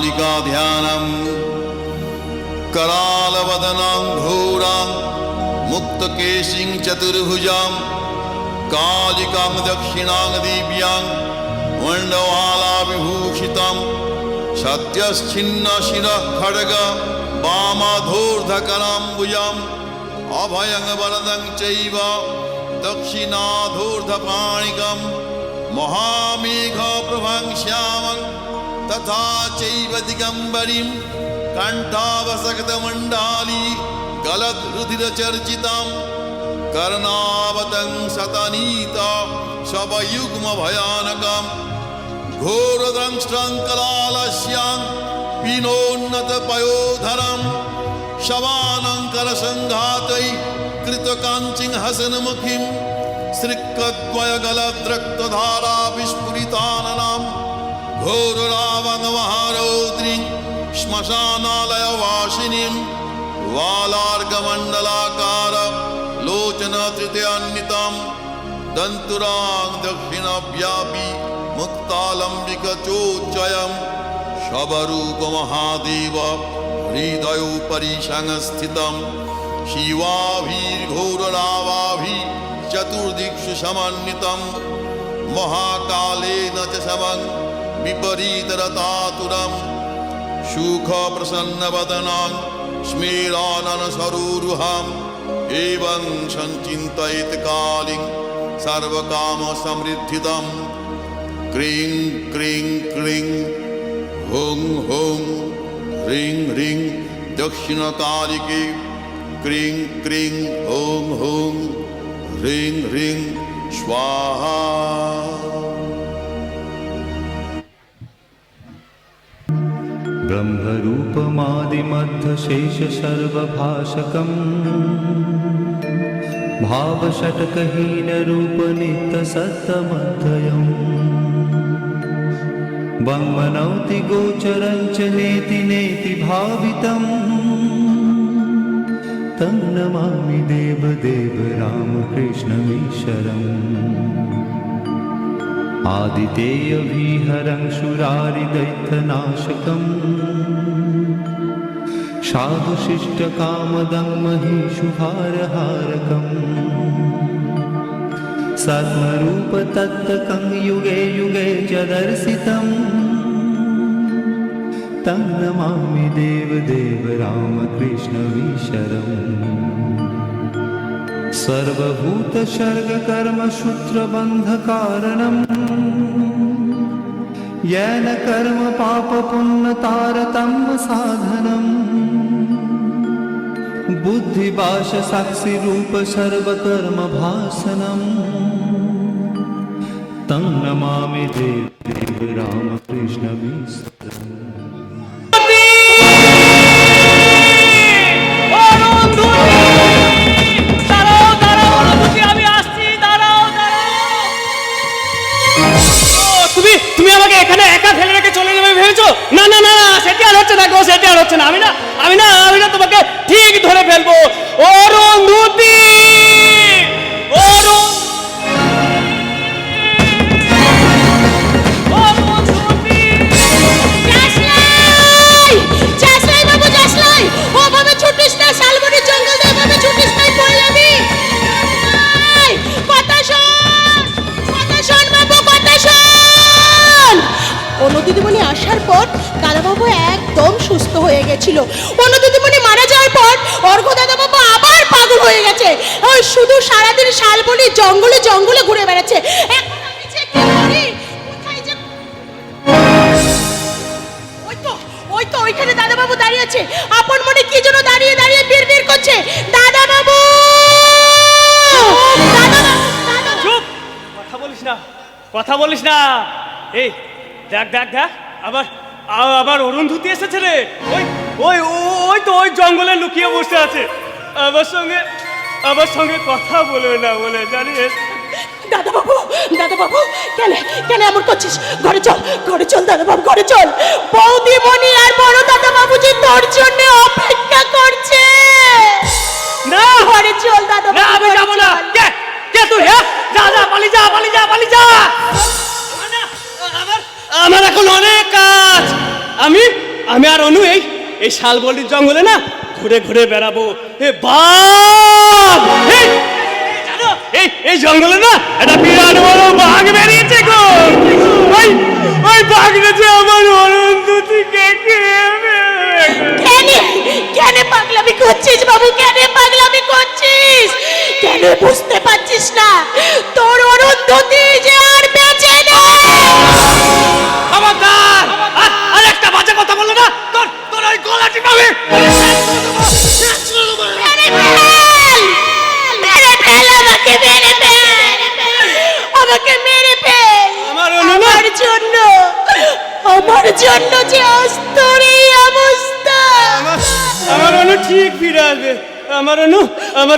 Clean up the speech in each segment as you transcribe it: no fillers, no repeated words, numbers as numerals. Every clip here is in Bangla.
कालिका ध्यानम करालवदनां घोरां मुक्तकेशिं चतुर्भुजां कालिकां दक्षिणां दिव्यां वंडमाला विभूषितां सत्यश्चिन्नशिरः खड्ग वामाधूर्धकराम्बुजाम् अभयं वरदं चैव दक्षिणाधूर्धपाणिकं महामेघप्रभं श्यामं तथा चैव दिगम्बरीं कण्ठावसक्तमण्डाली गलद्रुधिरचर्चितां कर्णावतं शतनीता शवयुग्मभयानकं घोरदंष्ट्रं कलालस्यां पीनोन्नतपयोधरं शवानङ्करसङ्घातै कृतकाञ्चिं हसनमुखीं श्रीकद्वयगलद्रक्तधारा विस्फुरिताननां घोररावणमहारौद्रीं श्मशानालयवासिनीं वालार्कमण्डलाकार लोचनतृतीयान्वितां दन्तुरां दक्षिणव्यापी मुक्तालम्बिकचोच्चयं शवरूपमहादेव हृदयोपरि संस्थितं शिवाभिर्घोररावाभिः चतुर्दिक्षु समन्वितं महाकालेन च समं विपरीतरतातुरं सुखप्रसन्नवदनां स्मेराननसरोरुहाम् एवं संचिन्तयेत् कालिं सर्वकामसमृद्धिदं क्रीं क्रीं क्रीं हुं हुं ह्रीं ह्रीं दक्षिणकालिके क्रीं क्रीं हुं हुं ह्रीं ह्रीं स्वाहा। ब्रह्मरूपमादिमध्यशेषसर्वभाषकम् भावषट्कहीनरूपनित्यसत्तमध्ययम् वङ्मनौति गोचरं च नेति नेति भावितम् तं नमामि देवदेव रामकृष्णमीश्वरम् आदितेयविहरं शूरारिदैत्यनाशकम् साधुशिष्टकामदं महीषुभारहारकम् सत्मरूपतत्त्वकं युगे युगे च दर्शितम् तं नमामि देवदेव रामकृष्णमीश्वरम् सर्वभूतसर्गकर्मसूत्रबन्धकारणम् येन कर्म पापपुण्यतारतम्य साधनम् बुद्धिभाषसाक्षिरूप सर्वकर्मभासनम् तं नमामि देव रामकृष्णमीश्वरम्। তুমি আমাকে এখানে একা ফেলে রেখে চলে যাবে ভেবেছো? না না না, সেটা আর হচ্ছে না গো, সেটা আর হচ্ছে না। আমি না তোমাকে ঠিক ধরে ফেলবো। অরুন্ধুতি, দিদিমণি আসার পর দাদাবাবু একদম সুস্থ হয়ে গেছিল। অন্য দিদিমণি মারা যাওয়ার পর অর্ঘ্য দাদাবাবু আবার পাগল হয়ে গেছে। ওই শুধু সারাদিন শালবনি জঙ্গলে জঙ্গলে ঘুরে বেড়াচ্ছে। এখন আমি যে কি করি, কোথায় যে ওই তো ওইখানে দাদাবাবু দাঁড়িয়ে আছে। আপন মনে কি যেন দাঁড়িয়ে দাঁড়িয়ে বিড়বিড় করছে, দাদাবাবু দাদাবাবু। চুপ, কথা বলিস না। এই দেখ আবার অরুন্ধুতি এসেছে রে। ওই তো ওই জঙ্গলে লুকিয়ে বসে আছে। আমার সঙ্গে কথা বলবে না বলে জানিস। দাদাবাবু কেন এমন করছিস? ঘরে চল দাদাবাবু, ঘরে চল। বৌদিমণি আর বড় দাদাবাবু যে তোর জন্য অপেক্ষা করছে। না ঘরে চল দাদাবাবু। না, আমি যাবো না। কে তুই? যা পালি যা। আমার এখন অনেক কাজ। আমি আর অনু এই এই শালবনির জঙ্গলে না ঘুরে ঘুরে বেড়াবো। এ বাঘ! জানো এই জঙ্গলে না একটা বিরাট বড় বাঘ বেরিয়েছে গো। ওই বাঘটা যে আমার অরুন্ধতিকে খেয়ে কেন কেন পাগলামি করছিস বাবু, কেন পাগলামি করছিস? কেন বুঝতে পারছিস না তোর অরুন্ধতি যে আর বেঁচে নেই? খবরদার! আর একটা বাজে কথা বললো না, তোর ওই গলাটি পাবে। মেরে ফেল, আমাকে মেরে ফেল, আমাকে মেরে ফেল। আমার জন্য যে আজ তোর এই অবস্থা। আমার অনু ঠিক ফিরে আসবে, আমার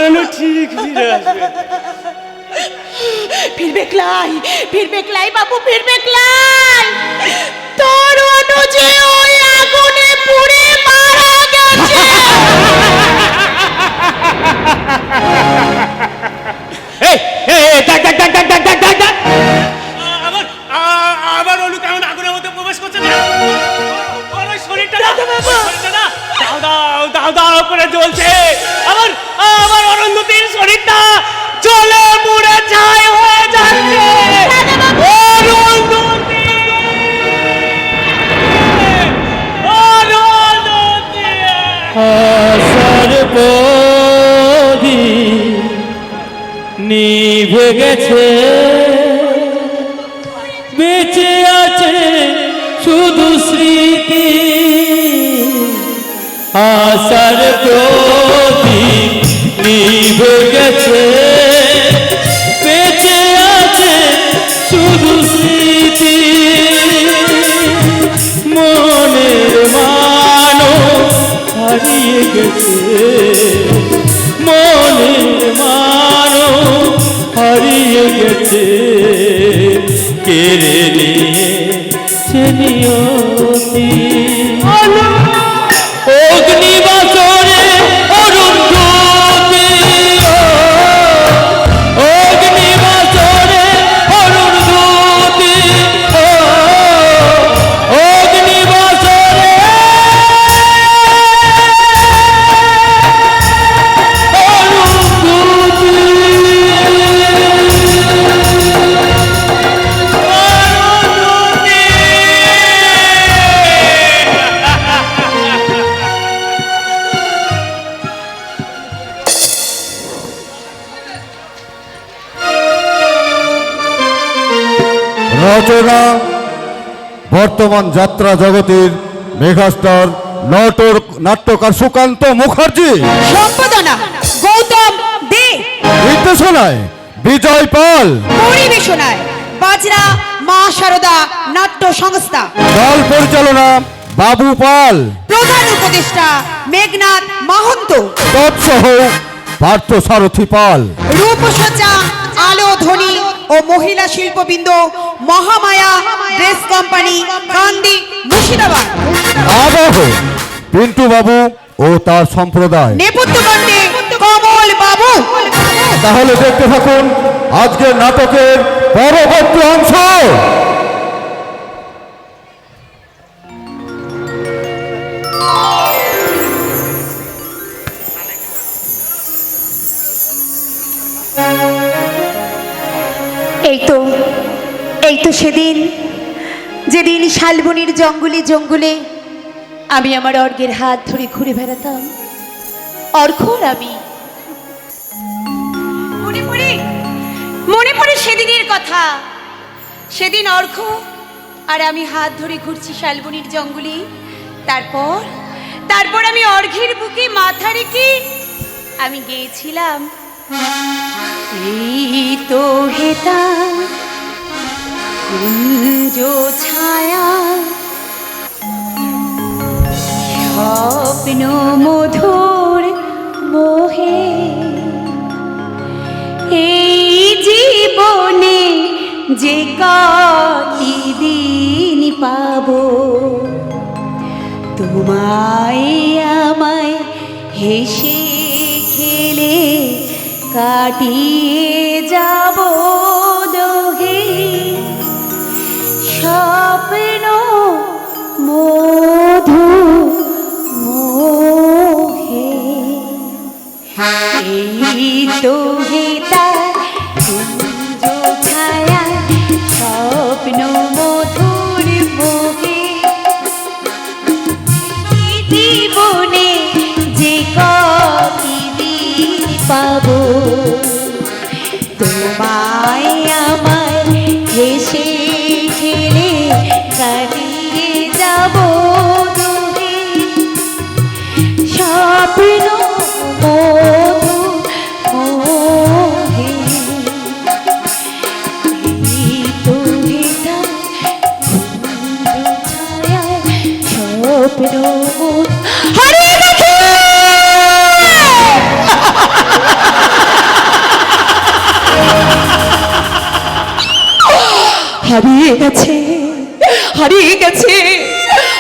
অনু ঠিক ফিরে আসবে। ফিরবে ক্লাই বাবু, ফিরবে ক্লাই। তোর অনু যে ওই আগুনে পুড়ে মারা গেছে। আমার অনু কেমন আগুনের মধ্যে প্রবেশ করছে না? ওর ওই শরীরটা না দাও দাও করে জ্বলছে। আমার অরুন্ধতির শরীরটা জ্বলে পুড়ে ছাই হয়ে যাচ্ছে। অরুন্ধতি! অরুন্ধতি! আশার প্রদীপ নিভে গেছে, বেঁচে আছে শুধু স্মৃতি। আশার প্রদীপ নিভে গেছে, বেঁচে আছে শুধু স্মৃতি। মনের মানুষ হারিয়ে গেছে, মনের মানুষ হারিয়ে গেছে। কেড়ে নিয়েছে নিয়তি। অগ্নিবাসরে অরুন্ধতি, অগ্নিবাসরে অরুন্ধতি, অগ্নিবাসরে রচনা বর্তমান যাত্রা জগতের মেগাস্টার নাট্যকার সুকান্ত মুখার্জি। সম্পাদনা গৌতম দে। নির্দেশনায় বিজয় পাল। পরিবেশনায় বাজরা মা শারদা নাট্য সংস্থা। দল পরিচালনা বাবু পাল। প্রধান উপদেষ্টা মেঘনাথ মাহন্ত। তৎসহ পার্থ সারথী পাল। রূপসজ্জা আলো ধ্বনি ও মহিলা শিল্পবৃন্দ মহামায়া ড্রেস কোম্পানি, কান্দি, মুর্শিদাবাদ। আবহ পিন্টু বাবু ও তার সম্প্রদায়। নেপথ্যকণ্ঠে কমল বাবু। তাহলে দেখতে থাকুন আজকের নাটকের পরবর্তী অংশ। এই তো সেদিন যেদিন শালবনির জঙ্গলে জঙ্গলে আমি আমার অর্ঘের হাত ধরে ঘুরে বেড়াতাম। অর্ঘর আমি মনে পড়ে সেদিনের কথা। সেদিন অর্ঘ আর আমি হাত ধরে ঘুরছি শালবনির জঙ্গলে। তারপর আমি অর্ঘের বুকে মাথা রেখে আমি গেয়েছিলাম, এই তো হেতা কুঞ্জ ছায়া স্বপ্ন মধুর মোহে, এই জীবনে যে কতদিন পাবো তোমায় আমায় হেসে খেলে কাটিয়ে যাব দোহে স্বপ্ন মধু মোহে এই তো হেতার কুঞ্জ ছায়া স্বপ্ন মধুর মোহে জীবনে যে কদিন পাবো তোমায় আমার হেসে খেলে কাটিয়ে যাব দূরে স্বপ্ন মধু মোহে এই তো হেতার কুঞ্জ ছায়ায় স্বপ্ন হরে রাখে হারিয়ে গেছে হারিয়ে গেছে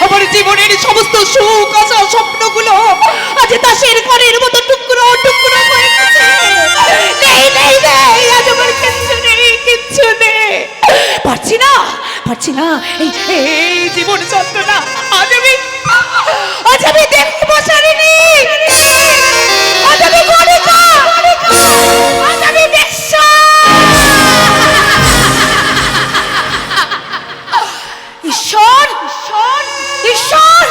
আমার জীবনের সমস্ত সুখ আশা স্বপ্নগুলো আজ তাসের ঘরের মতো টুকরো টুকরো হয়ে গেছে নেই নেই নেই আজ আমার কিচ্ছু নেই পারছি না এই জীবন যন্ত্রণা আজ আমি দেখতে বসারিনি আজ আমি গরিকা আজ আমি বেশ্যা ঈশ্বর ঈশ্বর ঈশ্বর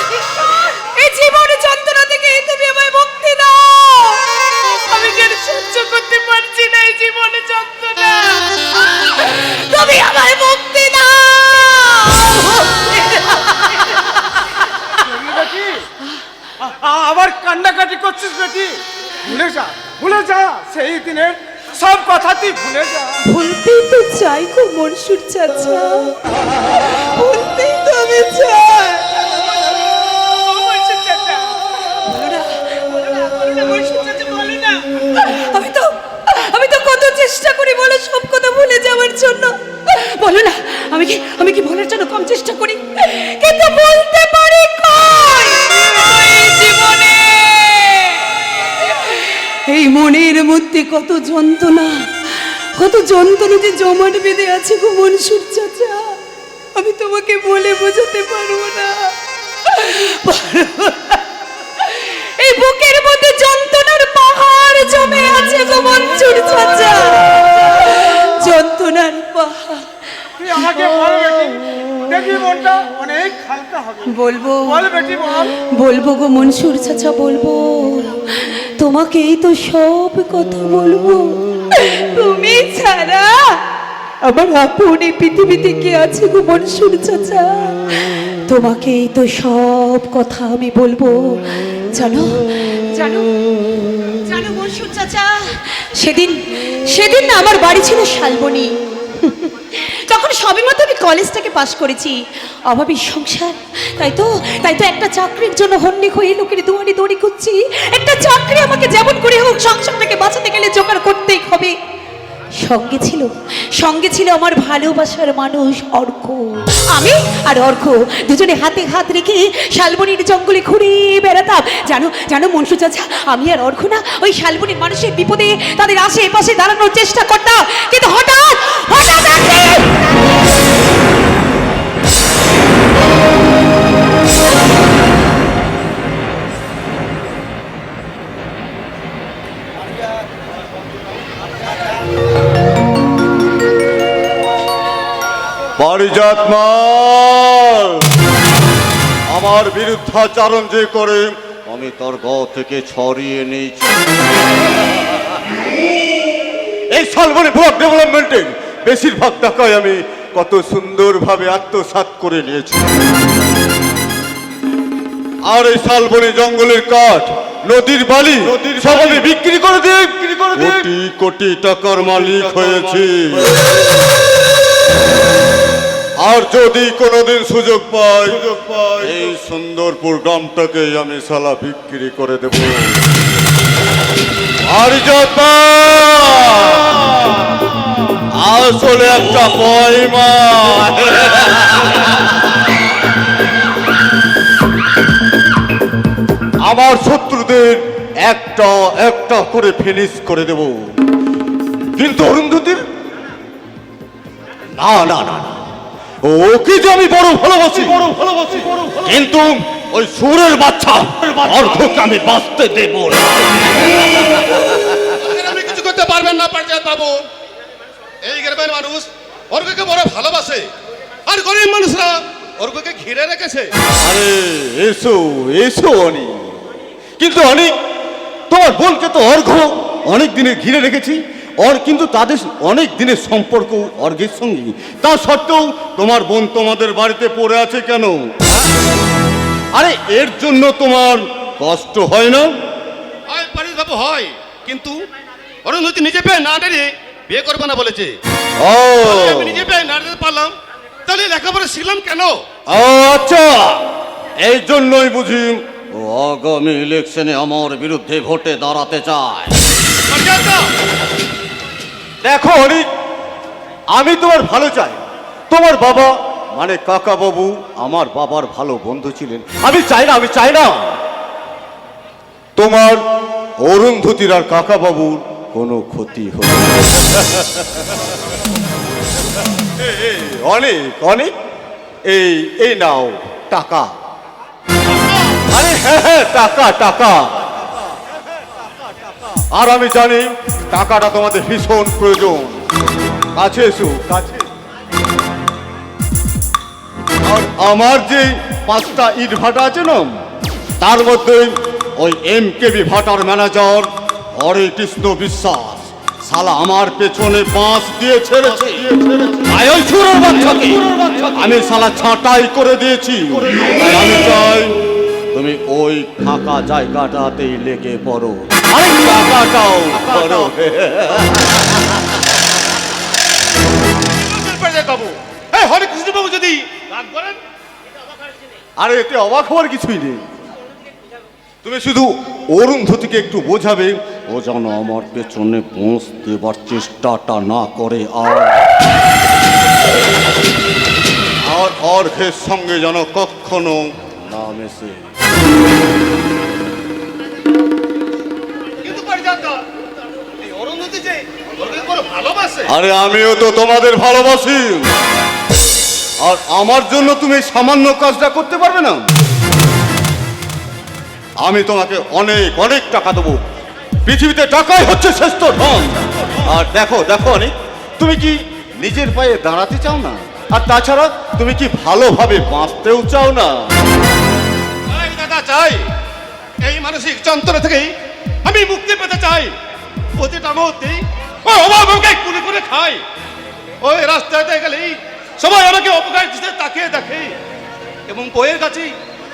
এই জীবন যন্ত্রণা থেকে তুমি আমায় মুক্তি দাও আমি যেন সহ্য করতে পারছি না এই জীবন যন্ত্রণা তুমি আমায় মুক্তি দাও আবার কান্নাকাটি করছিস বেটি ভুলে যা সেই দিনের সব কথা তুই ভুলে যা ভুলতেই তো চাই গো মনসুর চাচা ভুলতেই তো আমি চাই আমি তো কত চেষ্টা করি বলো সব কথা ভুলে যাওয়ার জন্য বলো না আমি কি ভুলার জন্য কম চেষ্টা করি কিন্তু বলতে পারি কই জীবনে এই মনের মধ্যে কত যন্ত্রণা যে জমাট বেঁধে আছে গো মনসুর চাচা আমি তোমাকে বলে বোঝাতে পারবো না এই বুকের মধ্যে যন্ত্রণার পাহাড় জমে আছে গো মনসুর চাচা যন্ত্রণার পাহাড় তুই আমাকে বল বেটি দেখি মনটা অনেক হালকা হবে বলবো বল বেটি বলবো গো মনসুর চাচা বলবো তোমাকেই তো সব কথা বলবো তুমি ছাড়া আমার আপন এই পৃথিবীতে কে আছে গো মনসুর চাচা তোমাকেই তো সব কথা আমি বলবো জানো জানো জানো মনসুর চাচা সেদিন না আমার বাড়ি ছিল শালবনী তখন সবেমাত্র আমি কলেজটাকে পাশ করেছি অভাবী সংসার তাই তো একটা চাকরির জন্য হন্যে হয়ে লোকের দুয়ারে দৌড়ি করছি একটা চাকরি আমাকে যেমন করে হোক সংসারটাকে বাঁচাতে গেলে জোগাড় করতেই হবে সঙ্গে ছিল আমার ভালোবাসার মানুষ অর্ক আমি আর অর্ক দুজনে হাতে হাত রেখে শালবনির জঙ্গলে ঘুরে বেড়াতাম জানো মনসুর চাচা আমি আর অর্ক না ওই শালবনির মানুষের বিপদে তাদের আশেপাশে দাঁড়ানোর চেষ্টা করতাম কিন্তু হঠাৎ পারিজাত মাল আমার বিরুদ্ধাচারণ যে করে আমি তার গা থেকে ছড়িয়ে নিয়েছি এই শালবনী ব্লক ডেভেলপমেন্টের বেশিরভাগ টাকায় আমি কত সুন্দরভাবে আত্মসাৎ করে নিয়েছি আর এই শালবনী জঙ্গলের কাঠ নদীর বালি সব আমি বিক্রি করে দিয়ে কোটি কোটি টাকার মালিক হয়েছি আর যদি কোনোদিন সুযোগ পাই এই সুন্দরপুর গ্রামটাকে আমি সালা বিক্রি করে দেব আর আসলে একটা পয়মা আমার শত্রুদের একটা একটা করে ফিনিশ করে দেব কিন্তু অরুন্ধতির না না না ওকে যে আমি বড় ভালোবাসি কিন্তু ওই সুরের বাচ্চা অর্ঘকে আমি বাঁচতে দেব না। আপনি কিছু করতে পারবেন না পারজাত বাবু। এই গ্রামের মানুষ অর্ঘকে বড় ভালোবাসে, আর গরিব মানুষরা অর্ঘকে ঘিরে রেখেছে। আরে এসো এসো অনেক, কিন্তু অনেক তোমার বোনকে তো অর্ঘ অনেক দিনে ঘিরে রেখেছি, কিন্তু তাদের অনেক দিনের সম্পর্ক অর্ঘের সঙ্গে। তা সত্ত্বেও তোমার বোন তোমাদের বাড়িতে পড়ে আছে কেন? আরে এর জন্য তোমার কষ্ট হয় না? হয় পারিস বাবু হয়, কিন্তু অরুন্ধতী নিজে পেয়ে না দাঁড়িয়ে বিয়ে করবে না বলেছে। ও আমি নিজে পেয়ে না দাঁড়াতে পারলাম, তাহলে লেখাপড়া শিখলাম কেন? ও আচ্ছা, এই জন্যই বুঝি ও আগামী ইলেকশনে আমার বিরুদ্ধে ভোটে দাঁড়াতে চায়। দেখো অনিক, আমি তোমার ভালো চাই। তোমার বাবা মানে কাকা বাবু আমার বাবার ভালো বন্ধু ছিলেন। আমি চাই না তোমার অরুন্ধতির আর কাকা বাবুর কোনো ক্ষতি হবে। অনেক অনেক, এই নাও টাকা। আরে হ্যাঁ টাকা টাকা। আর আমি জানি টাকাটা তোমাদের ভীষণ প্রয়োজন। কাছে এসো কাছে। আর আমার যে 5টা ইট ভাটা আছে না, তার মধ্যে ওই MKB ভাটার ম্যানেজার হরে কৃষ্ণ বিশ্বাস শালা আমার পেছনে বাঁশ দিয়ে ছেড়েছে। ওই চোরের বাচ্চাকে আমি শালা ছাঁটাই করে দিয়েছি। তাই আমি চাই তুমি ওই ফাঁকা জায়গাটাতেই লেগে পড়ো। আরে টাকাটাও করো। বাবু, এই হরে কৃষ্ণ বাবু যদি রাগ করেন, আরে এতে অবাক হওয়ার কিছুই নেই। তুমি শুধু অরুন্ধতিকে একটু বোঝাবে, ও যেন আমার পেছনে পৌঁছ দেবার চেষ্টাটা না করে, আর অর্ঘের সঙ্গে যেন কখনো না মেশে। কিন্তু পারিজাত এই অরুন্ধতী যে অর্ঘকে বড় ভালোবাসে। আরে আমিও তো তোমাদের ভালোবাসি, আর আমার জন্য তুমি সামান্য কাজটা করতে পারবে না? আমি তোমাকে অনেক অনেক টাকা দেবো। পৃথিবীতে টাকাই হচ্ছে শ্রেষ্ঠ ধন। আর দেখো অনেক, তুমি কি নিজের পায়ে দাঁড়াতে চাও না? আর তাছাড়া তুমি কি ভালোভাবে বাঁচতেও চাও না? চাই দাদা চাই, এই মানসিক যন্ত্রণা থেকে আমি মুক্তি পেতে চাই। প্রতিটা মুহূর্তে ওই অভাবকে কুড়ে কুড়ে খাই। ওই রাস্তাতে গেলেই সবাই আমাকে অপকার দিতে তাকিয়ে দেখে, এবং বইয়ের কাছে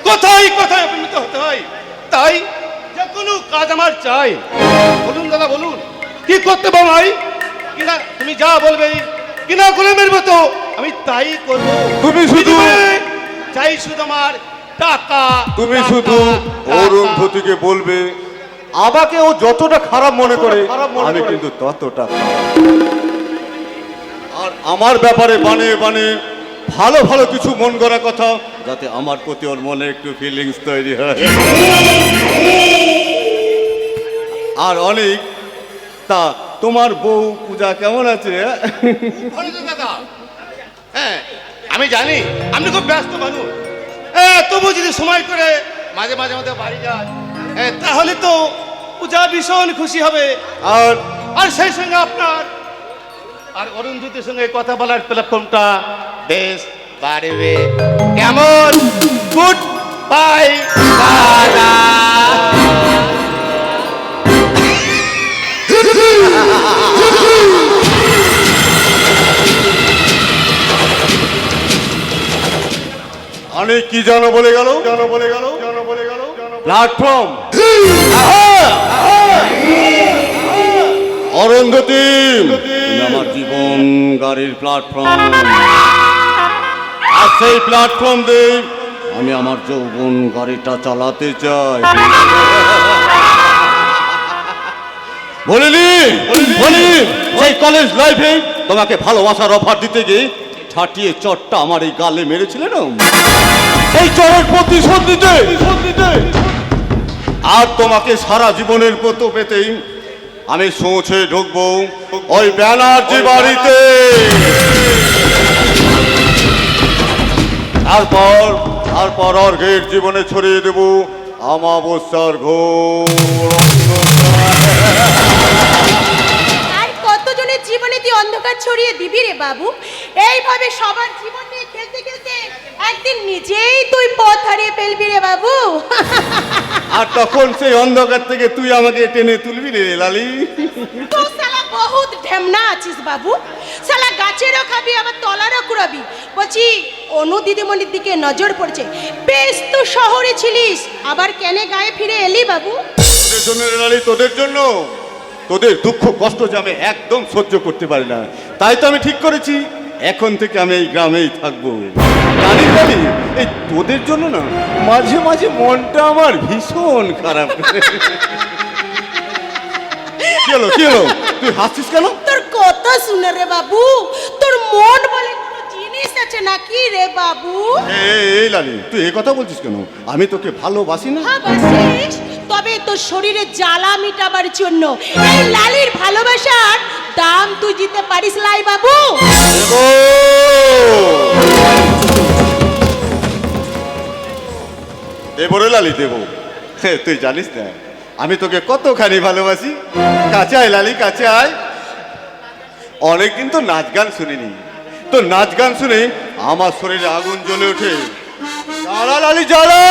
কোথায় কোথায় অপমানিত হতে হয়। তাই যে কোনো কাজ আমার চাই। বলুন দাদা বলুন, কি করতে ভাই? কিনা তুমি যা বলবে, কিনা গোলামের মতো আমি তাই করবো। তুমি শুধু চাই শুধু আমার টাকা। তুমি টাকা, শুধু টাকা। অরুন্ধতিকে বলবে আমাকে ও যতটা খারাপ মনে করে আমি কিন্তু ততটা খারাপ। আর আমার ব্যাপারে বানিয়ে বানিয়ে ভালো ভালো কিছু মন করা কথা, যাতে আমার প্রতি ওর মনে একটু ফিলিংস তৈরি হয়। আর অনেক, তা তোমার বউ পূজা কেমন আছে? ভালো তো দাদা। হ্যাঁ আমি জানি আপনি খুব ব্যস্ত মানুষ, তবু যদি সময় করে মাঝে মাঝে আমাদের বাড়ি যান, তাহলে তো পূজা ভীষণ খুশি হবে। আর আর সেই সঙ্গে আপনার আর অরুন্ধতির সঙ্গে কথা বলার প্ল্যাটফর্মটা বেশ বাড়বে। কেমন? গুড বাই দাদা। অনেক কি জানো বলে গেল প্ল্যাটফর্ম। অরুন্ধতী, তুমি আমার জীবন গাড়ির প্ল্যাটফর্ম, আর সেই প্ল্যাটফর্ম দিয়ে আমি আমার যৌবন গাড়িটা চালাতে চাই। বলিনি সেই কলেজ লাইফে তোমাকে ভালোবাসার অফার দিতে গিয়ে ঠাটিয়ে চটটা আমার এই গালে মেরেছিলে না, সেই চরের প্রতিশোধ দিতে। আর তোমাকে সারা জীবনের মতো পেতেই আমি সোঁছে ঢুকবো ওই ব্যানার্জি বাড়িতে। তারপর তারপর অর্ঘের জীবনে ছড়িয়ে দেব আমাবস্যার ঘোর অন্ধকার। আর কতজনের জীবনে তুই অন্ধকার ছড়িয়ে দিবি রে বাবু? এইভাবে সবার জীবন নিয়ে খেলতে খেলতে একদিন নিজেই তুই পথ হারিয়ে ফেলবি রে বাবু। আর তখন সেই অন্ধকার থেকে তুই আমাকে টেনে তুলবি রে লালি। তুই শালা বহুত ঢেমনা আছিস বাবু। শালা গাছেরও খাবি আবার তলারও কুড়াবি। বলছি অনু দিদিমণির দিকে নজর পড়ছে। বেশ তো শহরে ছিলিস, আবার কেন গায়ে ফিরে এলি বাবু? তোদের জন্য রে লালি, তোদের জন্য। তোদের দুঃখ কষ্ট যে আমি একদম সহ্য করতে পারি না, তাই তো আমি ঠিক করেছি এখন থেকে আমি এই গ্রামেই থাকবো। জানিস লালি, এই তোদের জন্য না মাঝে মাঝে মনটা আমার ভীষণ খারাপ। কি হলো কি হলো, তুই হাসছিস কেন? তোর কথা শুনে রে বাবু, তোর মন বলে কোনো জিনিস আছে নাকি রে বাবু? এই লালি, তুই এই কথা বলছিস কেন? আমি তোকে ভালোবাসি না? হ্যাঁ বাসিস, তবে তোর শরীরে জ্বালা মিটাবার জন্য এই লালির ভালোবাসার দাম তুই দিতে পারিস লাই বাবু? দেবো রে লালি, দেবো। তুই জানিস না আমি তোকে কতখানি ভালোবাসি। কাছে আয় লালি, কাছে আয়। অনেকদিন তো নাচ গান শুনিনি, তো নাচ গান শুনে আমার শরীরে আগুন জ্বলে ওঠে। যারা লালি যারা,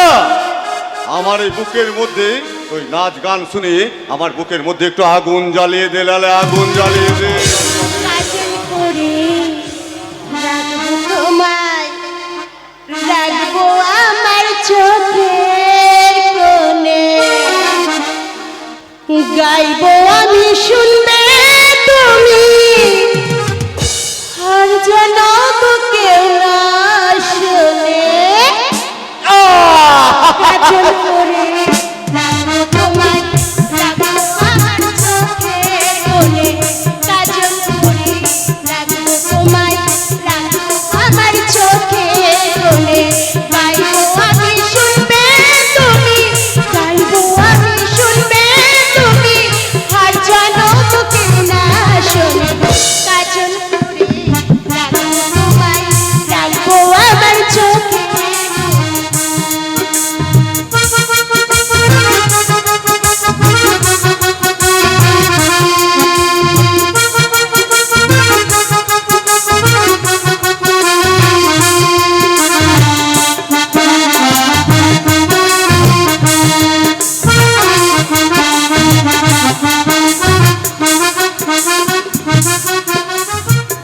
আমার এই বুকের মধ্যে ওই নাচ গান শুনে আমার বুকের মধ্যে একটু আগুন জ্বালিয়ে দে লালে, আগুন জ্বালিয়ে দে। কাজল করে রাখবো তোমায়, রাখবো আমার চোখের কোণে, গাইবো আমি শুনবে তুমি, আর যেন তো কেউ না শোনে। কাজল করে রাখবো তোমায়, রাখবো আমার চোখের কোণে, কাজল করে রাখবো তোমায়, রাখবো আমার চোখের কোণে, গাইবো আমি শুনবে তুমি, গাইবো আমি শুনবে তুমি, আর জানো তো কেউ না শোনে। কাজল করে রাখবো তোমায়, রাখবো আমার চোখের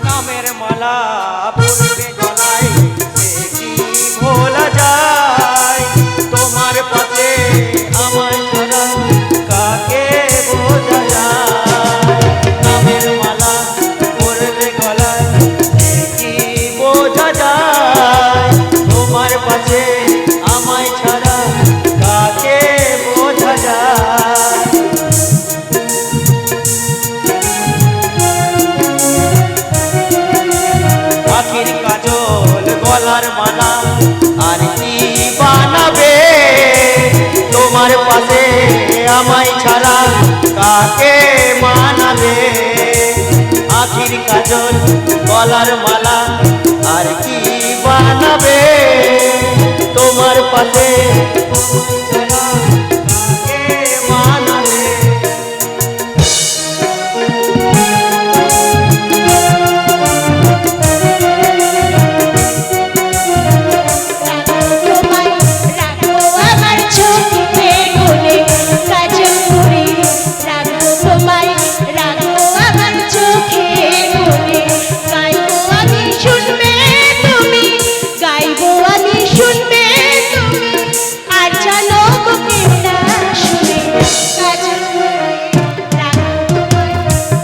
নামের মালা পরবে গলায়, সে কি ভোলা যায়? তোমার পথে আমার ছাড়া কাকে বোঝা যায়? নামের মালা পরবে গলায়, সে কি বোঝা যায়? তোমার পথে আমায় ছাড়া কাকে বোঝা যায়? আখির কাজল গলার মালা আর কি বানাবে? তোমার পাশে আমায় ছাড়া কাকে মানাবে? আখির কাজল গলার মালা আর কি বানাবে? তোমার পাশে ছাড়া কাকে মানাবে? তোমায় রাখবো আমার চোখের কোণে, কাজল করে রাখবো তোমায়, রাখবো আমার চোখের কোণে, গাইবো আমি শুনবে তুমি, গাইবো আমি শুনবে তুমি, আর জানো তো কেউ না শুনে। কাজল করে রাখবো তোমায়,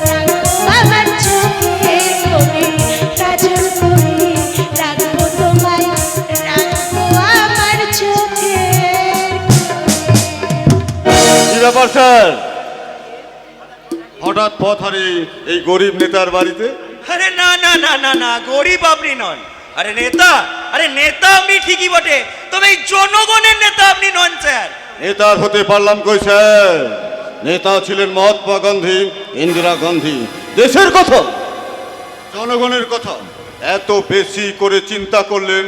রাখবো আমার চোখের কোণে, কাজল করে রাখবো তোমায়, রাখবো আমার চোখের। কি ব্যাপার স্যার, হঠাৎ পথ হারিয়ে এই গরিব নেতার বাড়িতে? আরে না না না না না, গরিব আপনি নন। আরে নেতা, আরে নেতা আপনি ঠিকই বটে, তবে এই জনগণের নেতা আপনি নন স্যার। নেতার হতে পারলাম কই স্যার? নেতা ছিলেন মহাত্মা গান্ধী, ইন্দিরা গান্ধী। দেশের কথা, জনগণের কথা এত বেশি করে চিন্তা করলেন,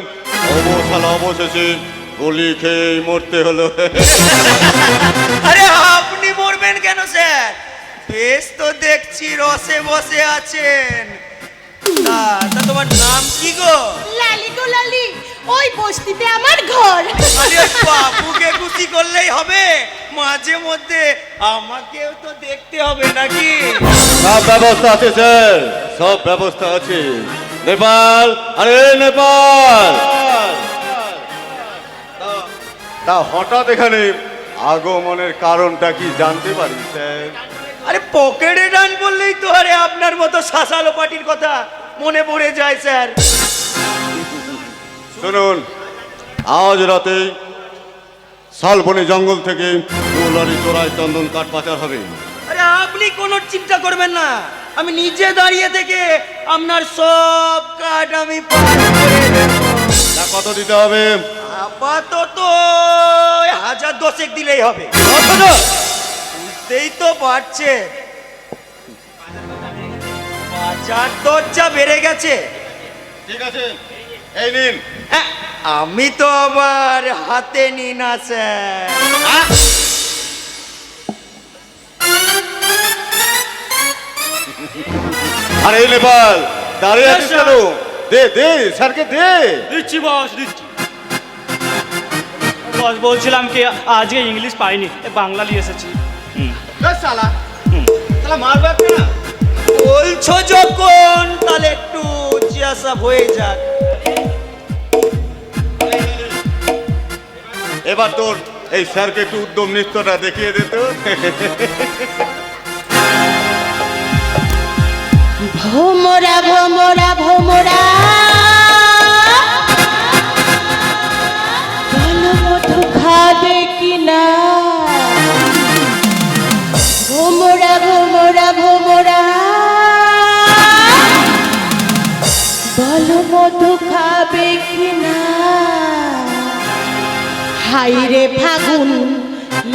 অবশেষে গুলি খেয়ে মরতে হলো। আরে আপনি মরবেন কেন স্যার? বেশ তো দেখছি রসে বসে আছেন। তা তা তোমার নাম কি গো? লালি গো লালি, ওই বস্তিতে আমার ঘর। আরে ওই বাবুকে খুশি করলেই হবে, মাঝে মধ্যে আমাকেও তো দেখতে হবে নাকি? সব ব্যবস্থা আছে স্যার, সব ব্যবস্থা আছে। নেপাল, আরে নেপাল, তা হঠাৎ এখানে আগমনের কারণটা কি জানতে পারি স্যার? আরে পকেটে ডান বললেই তো আরে আপনার মতো শাসালো পাটির কথা মনে পড়ে যায় স্যার। শুনুন, আজ রাতে শালবনী জঙ্গল থেকে 2 লরি চোরাই চন্দন কাঠ পাচার হবে। আরে আপনি কোনো চিন্তা করবেন না, আমি নিজে দাঁড়িয়ে থেকে আপনার সব কাঠ আমি পার করে দেব। তা কত দিতে হবে? আপাতত 1010 দিলেই হবে। বুঝতেই তো পারছে বাজার দর যা বেড়ে গেছে। ঠিক আছে, এই নিন। হ্যাঁ, আমি তো আবার হাতে নি না স্যার। আরে এই নেপাল, দাঁড়িয়ে আছিস কেন? দে দে স্যারকে দে। দিচ্ছি বস, দিচ্ছি। বস বলছিলাম কি আজকে ইংলিশ পাইনি, বাংলা নিয়ে এসেছি। শালা শালা মারবে একটা না। বলছো যখন তাহলে একটু জিজ্ঞাসা হয়ে যাক। এবার তোর এই স্যারকে একটু উদ্যম নৃত্যটা দেখিয়ে দে তো। ভোমরা ভোমরা ভোমরা, বলো মধু খাবে কিনা? ভোমরা ভোমরা ভোমরা, বলো মধু খাবে কিনা? হাইরে ফাগুন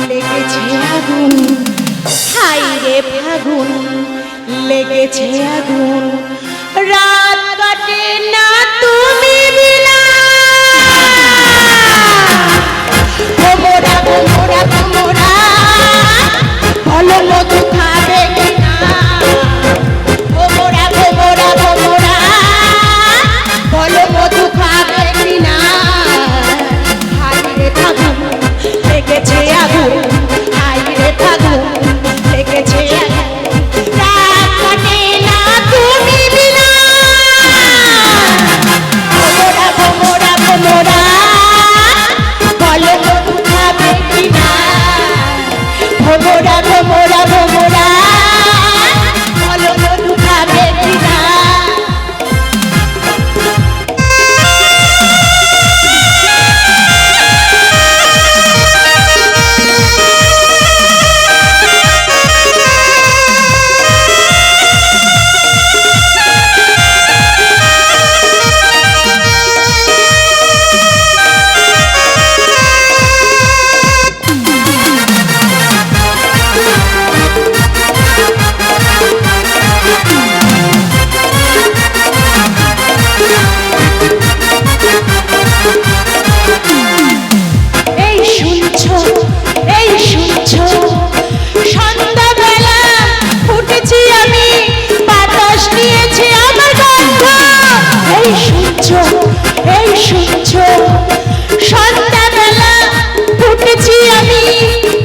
লেগেছে আগুন, হাইরে ফাগুন লেগেছে আগুন, রাত কাটে না তুমি বিনা। ভোমরা ভোমরা ভোমরা, বলো মধু খাবে কিনা? ভোমরা ভোমরা ভোমরা, বলো মধু খাবে কিনা? হাইরে ফাগুন লেগেছে আগুন, হাইরে ফাগুন লেগেছে আগুন, রাত কাটে না তুমি বিনা। ভোমরা ভোমরা ভোমরা, বলো মধু খাবে কিনা? ভোমরা ভোমরা ভোমরা, বলো মধু খাবে কিনা? এই শুনছো, এই শুনছো, সন্ধ্যাবেলা উঠেছি আমি, বাতাস নিয়েছে আমার গন্ধ। এই শুনছো, এই শুনছো, সন্ধ্যাবেলা উঠেছি আমি,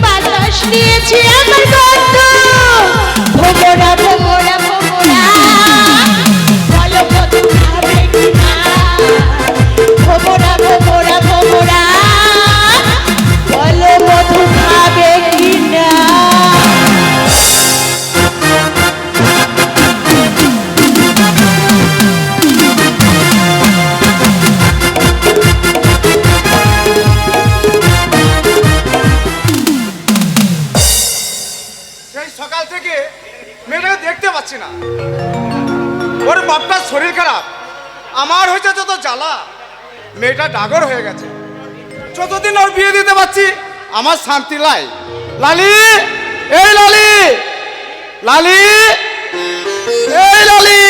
বাতাস নিয়েছে আমার গন্ধ। ভোমরা ভোমরা ভোমরা, বলো মধু খাবে কিনা? ভোমরা ভোমরা ভোমরা, বলো মধু খাবে কিনা? সেই সকাল থেকে মেয়েটাকে দেখতে পাচ্ছি না। ওর বাপটার শরীর খারাপ, আমার হয়েছে যত জ্বালা। মেয়েটা ডাগর হয়ে গেছে, যতদিন ওর বিয়ে দিতে পারছি আমার শান্তি লাই। লালি, এই লালি, লালি, এই লালি।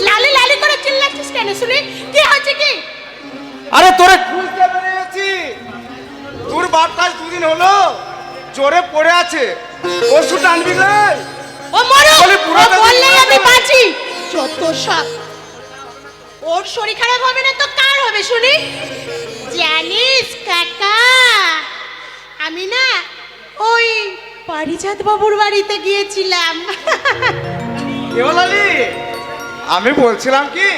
লালি লালি করে চিল্লাচ্ছিস কেন শুনি? কি হয়েছে কি? আরে তোরে বুঝতে পেরেছি তোর বাপটা দুদিন হলো জোরে পড়ে আছে ওষুধ আনবি না ও মরো বলে ও পুরোটা বললেই দিন আমি বাঁচি যত সব ওর শরীর খারাপ হবে না তো কার হবে শুনি জানিস কাকা আমি না ওই পারিজাত বাবুর বাড়িতে গিয়েছিলাম কেবলালি আমি বলছিলাম কি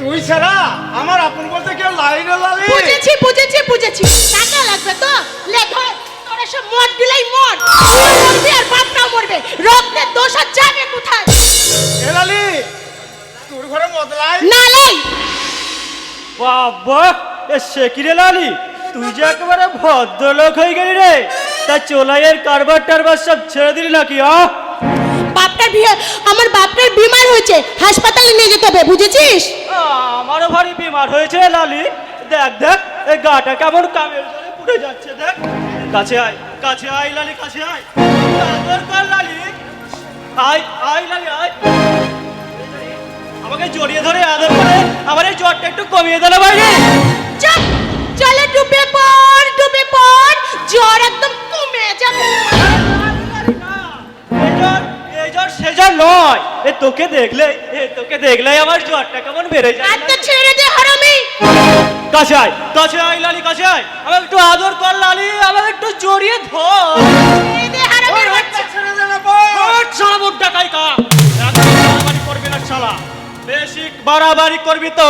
তুই ছাড়া আমার আপন বলতে কেউ লাইন লালি বুঝেছি বুঝেছি বুঝেছি টাকা লাগবে তো লে ধর তোরা সব মদ দিলেই মর তুই মরবি আর বাপটাও মরবে রক্তের দোষ আর যাবে কোথায় কেবলালি তোর ঘরে মদলাই না লাই বাবা এ শেকিরে লালি তুই যে একেবারে ভদ্রলোক হয়ে গেলি রে তা চোলাইয়ের কারবার টারবার সব ছেড়ে দিলি নাকি বাপটার বিয়ে আমার বাপটার বিমার হয়েছে হাসপাতালে নিয়ে যেতে হবে বুঝেছিস আমারও ভারী বিমার হয়েছে লালি দেখ দেখ এই গাটা কেমন কামের জলে পুড়ে যাচ্ছে দেখ কাছে আয় লালি কাছে আয় আদর কর লালি আয় লালি আয় আমাকে জড়িয়ে ধরে আদর করে আমার এই জ্বরটা একটু কমিয়ে দিলে বাইরে চল চলে ডুবে পড় জ্বর একদম কমে যাবে এই জ্বর সে জ্বর নয় তোকে দেখলেই আমার জ্বরটা কেমন বেড়ে যায় আত্মা ছেড়ে দে হারামি কাছে আয় লালি কাছে আয় আমাকে একটু আদর কর লালি আমাকে একটু জড়িয়ে ধর ছেড়ে দে হারামির বাচ্চা ছেড়ে দে না বল শালা মুখ ডাকাই কা বাড়াবাড়ি করবি না শালা বেশি বাড়াবাড়ি করবি তো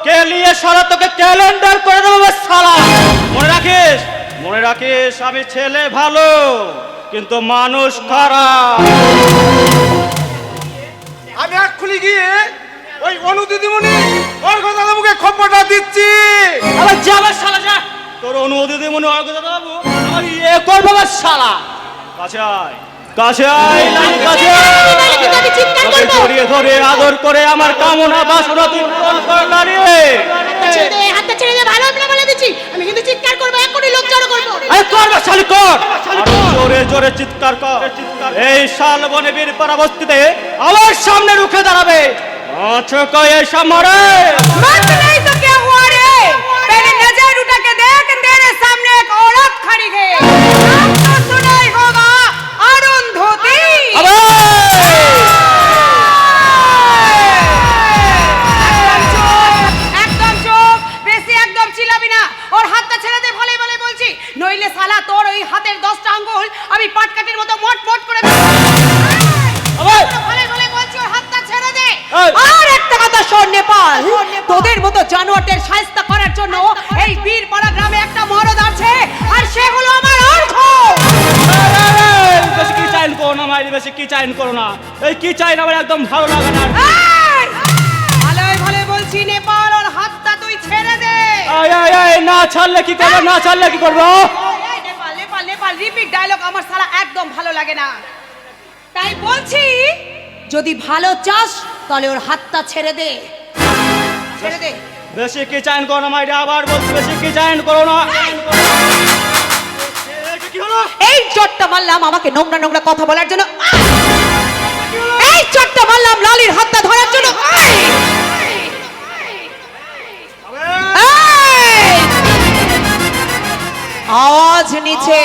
কেলিয়ে শালা তোকে ক্যালেন্ডার করে দেবো শালা মনে রাখিস আমি ছেলে ভালো কিন্তু মানুষ খারাপ আমি এক্ষুনি গিয়ে ওই অনু দিদিমণি ওর কথা মুখে খবরটা দিচ্ছি আবার যাবে শালা যা তোর অনুমতি মনে হয় কথা বাবু আমার ইয়ে করবো না শালা কাছে আয় লালি কাছে আয় আমি চিৎকার তোকে করব জড়িয়ে ধরে আদর করে আমার কামনা বাসনা তুই পূরণ কর লালি হাতটা ছেড়ে দে ভালো আমরা বলে দিচ্ছি আমি কিন্তু চিৎকার করবো এখনই লোক জড়ো করবো আরে কর বা শালি কর আরো জোরে জোরে চিৎকার কর এই শালবনে বীর পরাবস্তিতে আমার সামনে রুখে দাঁড়াবে আচ্ছা কয় এই সামনে मत नहीं तो क्या हुआ रे पहले नजर उठा के देख तेरे सामने एक औरत खड़ी है नाम तो सुना ही होगा अरुंधति একদম চুপ বেশি একদম চিল্লাবি না ওর হাতটা ছেড়ে দে ভালোই ভালোই বলছি নইলে শালা তোর ওই হাতের 10টা আঙ্গুল আমি পাটকাঠির মতো মোট মোট করে ভালোই ভালোই বলছি ওর হাতটা ছেড়ে দে আর একটা কথা শোন নেপাল তোদের মতো জানোয়ারদের শায়েস্তা করার জন্য এই বীরপাড়া গ্রামে একটা মরদ আছে আর সে হলো আমার অর্ঘ বেশি কি চাইন করো না মাইরি বেশি কি চাইন করো না এই কি চাইন আমার একদম ভালো লাগে না এই! ভালোই ভালোই বলছি নেপাল ওর হাতটা তুই ছেড়ে দে আয় না ছাড়লে কি করবো না ছাড়লে কি করবো এই নেপাল নেপাল নেপাল রিপিট ডায়লগ আমার সালা একদম ভালো লাগে না তাই বলছি যদি ভালো চাস তাহলে ওর হাতটা ছেড়ে দে ছেড়ে দে বেশি কি চাইন করো না মাইরি আবার বলছি বেশি কি চাইন করো না কি হলো এই চটটা মারলাম আমাকে নোংরা নোংরা কথা বলার জন্য এই চটটা মারলাম লালির হাতটা ধরার জন্য আওয়াজ নিচে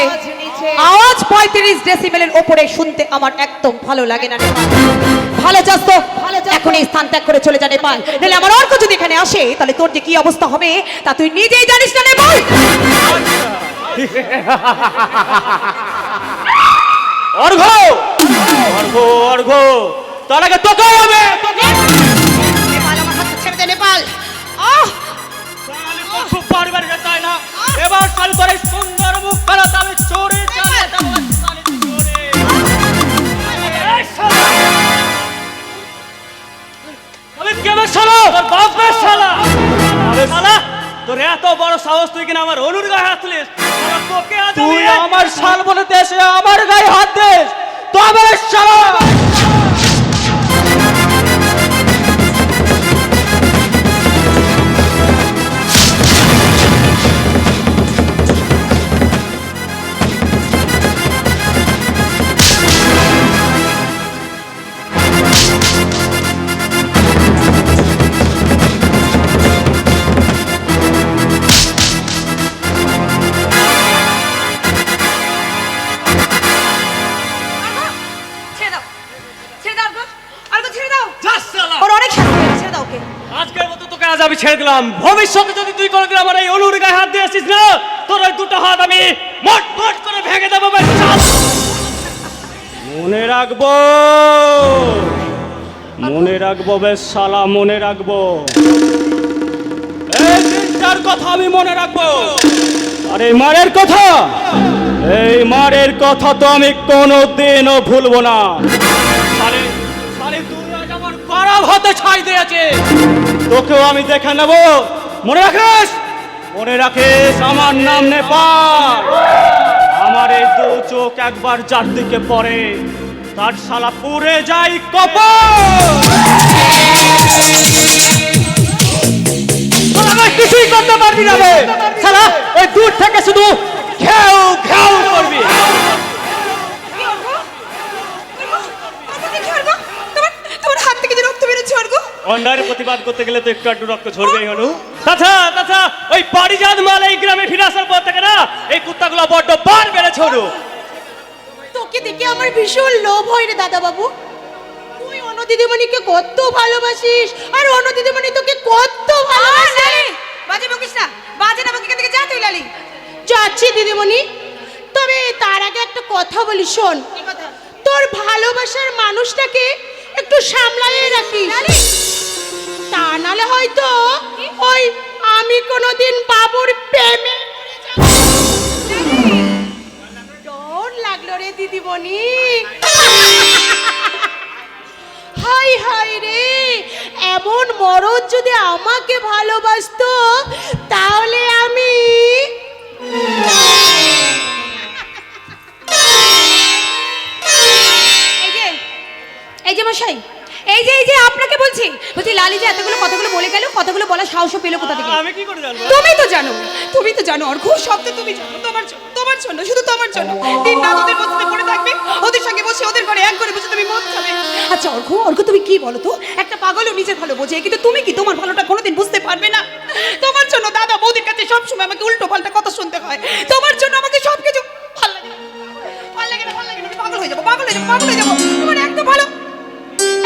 আওয়াজ 35 ডেসিবেলের উপরে শুনতে আমার একদম ভালো লাগে না নেপাল ভালো চাস তো এখন এই স্থান ত্যাগ করে চলে যা নেপাল নাহলে আমার অর্ক যদি এখানে আসে তাহলে তোর যে কি অবস্থা হবে তা তুই নিজেই জানিস না নেপাল অর্ঘ তার আগে তোকে হবে নেপাল আমার হাতটা ছেড়ে দে নেপাল আহ খুব বাড়ি যেতে হয় না এবার চালু করে সুন্দর মুখ খারাপ আমি চোরে চালে আমি কেমন শালা তোর বাপের শালা আরে শালা তোর এত বড় সাহস তুই কিনা আমার অনুর গায়ে হাত তুলিস তুই আমার শাল বলে দেশে আমার গায়ে হাত দিস তবে শালা আমি ছেড়ে দিলাম। ভবিষ্যতে যদি তুই কোনোদিন আমার এই অনুর গায়ে হাত দিয়ে আসিস না, তোর ওই দুটো হাত আমি মট মট করে ভেঙে দেবো। মনে রাখবো, মনে রাখবো বেশ শালা, মনে রাখবো। এই দিনটার কথা আমি মনে রাখবো। আর এই মারের কথা, এই মারের কথা তো আমি কোনোদিনও ভুলবো না। শালি শালি তুই আজ আমার খারাপ হাতে ছাই দিয়েছে, তোকেও আমি দেখে নেব। মনে রাখিস, মনে রাখিস, আমার নাম নেপাল। আমার এই দু চোখ একবার যার দিকে পড়ে, তার শালা পুড়ে যাই কপাল। তোরা কিছুই করতে পারবি না রে শালা, ওই দূর থেকে শুধু ঘেউ ঘেউ করবি। তোমার হাত থেকে যে রক্ত বেরোচ্ছে অর্ঘ। অন্যায়ের প্রতিবাদ করতে গেলে তো একটু একটু রক্ত ঝরবেই হলো। তাছা ওই পারিজাত মাল এই গ্রামে ফিরে আসার পর থেকে না, এই কুত্তাগুলো বড্ড বার বেড়েছে হলো। তোকে দেখে আমার ভীষণ লোভ হয় রে দাদা বাবু। তুই অন্য দিদিমণিকে কত ভালোবাসিস, আর অন্য দিদিমণি তোকে কত ভালোবাসে। বাজে বকিস না, বাজে না বকি, থেকে যা তুই লালি। যাচ্ছি দিদিমণি, তবে তার আগে একটা কথা বলি, শোন। তোর ভালোবাসার মানুষটাকে একটু সামলাইয়ে রাখিস, তা নালে হয়তো ওই আমি কোনোদিন বাবুর প্রেমে ডর লাগলো রে দিদিমণি। হাই হাই রে, এমন মরদ যদি আমাকে ভালোবাসতো তাহলে আমি এই যে মশাই, এই যে আপনাকে বলছি লালি যে এতগুলো কথাগুলো বলে গেল, কথাগুলো বলার সাহস পেলো কোথা থেকে? আমি কি করে জানবো? তুমি তো জানো অর্ঘ, সব তো তুমি জানো। তোমার জন্য, শুধু তোমার জন্য দিন রাত ওদের বসতে পড়ে থাকবে, ওদের সঙ্গে বসে ওদের ঘরে এক করে বসে তুমি মদ খাবে। আচ্ছা অর্ঘ তুমি কি বলো তো, একটা পাগলও নিজের ভালো বোঝে, কিন্তু তুমি কি তোমার ভালোটা কোনোদিন বুঝতে পারবে না? তোমার জন্য দাদা বৌদির কাছে সবসময় আমাকে উল্টো পাল্টা কথা শুনতে হয়। তোমার জন্য আমাকে সবকিছু ভালো লাগে না, আমি পাগল হয়ে যাবো। তোমার একদম ভালো।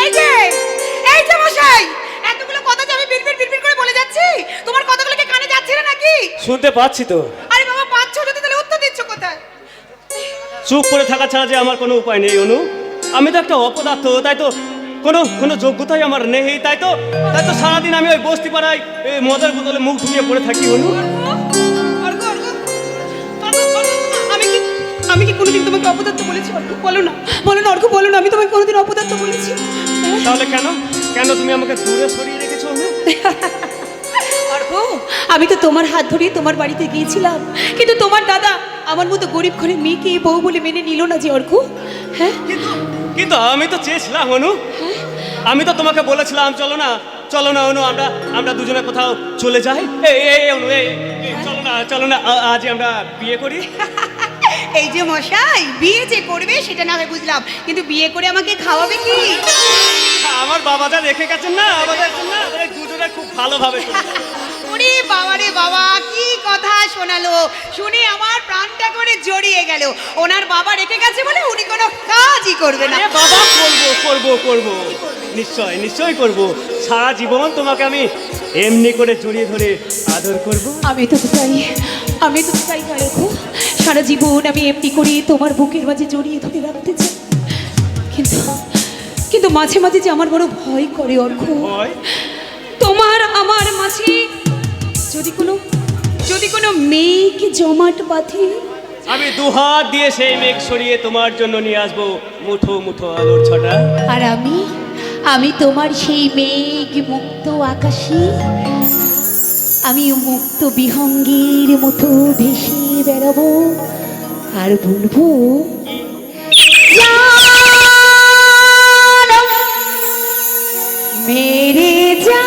এই যে মশাই, এতগুলো কথা যে আমি বিড়বিড় করে বলে যাচ্ছি, তোমার কথাগুলো কি কানে যাচ্ছে না নাকি? শুনতে পাচ্ছি তো। আরে বাবা, পাচ্ছ যদি তাহলে উত্তর দিচ্ছ কোথায়? চুপ করে থাকা ছাড়া যে আমার কোনো উপায় নেই অনু। আমি তো একটা অপদার্থ, তাই তো কোনো যোগ্যতাই আমার নেই, তাই তো সারাদিন আমি ওই বস্তি পাড়ায় মদের বোতলে মুখ ঢুকিয়ে পড়ে থাকি অনু। আমি কি কোনোদিন তোমাকে অপদার্থ বলেছি? বলো না অর্ঘ, বলো না আমি তোমাকে কোনোদিন অপদার্থ বলেছি? তাহলে কেন তুমি আমাকে দূরে সরিয়ে রেখেছো অনু? অর্ঘ, আমি তো তোমার হাত ধরিয়ে তোমার বাড়িতে গিয়েছিলাম, কিন্তু তোমার দাদা আমার মতো গরিব ঘরের মেয়েকে বউ বলে মেনে নিল না যে অর্ঘ। হ্যাঁ, কিন্তু আমি তো চেয়েছিলাম অনু, আমি তো তোমাকে বলেছিলাম চলো না অনু, আমরা দুজনে কোথাও চলে যাই। অনু চলো না আজ আমরা বিয়ে করি। এই যে মশাই, বিয়ে যে করবে সেটা না হয় বুঝলাম, কিন্তু বিয়ে করে আমাকে খাওয়াবে কি? আমার বাবা যা রেখে গেছেন না আমাদের জন্য, দুজনে খুব ভালোভাবে। ওরে বাবা রে বাবা, কি কথা শোনালো, শুনে আমার প্রাণটা করে জড়িয়ে গেল। ওনার বাবা রেখে গেছে বলে উনি কোনো কাজই করবে না। বাবা, করবো নিশ্চয় করবো। সারা জীবন তোমাকে আমি এমনি করে জড়িয়ে ধরে আদর করব। আমি তো চাই অর্ঘ, সারা জীবন আমি এমনি করে তোমার বুকের মাঝে জড়িয়ে ধরে রাখতে চাই। কিন্তু মাঝে মাঝে যে আমার বড় ভয় করে অর্ঘ, তোমার আমার মাঝে যদি কোনো মেঘ জমাট বাঁধে, আমি দুহাত দিয়ে সেই মেঘ সরিয়ে তোমার জন্য নিয়ে আসবো মুঠো মুঠো আলোর ছটা। আর আমি তোমার সেই মেঘ মুক্ত আকাশে, আমি মুক্ত বিহঙ্গের মতো ভেসে বেড়াবো আর বলবো, মেরে যা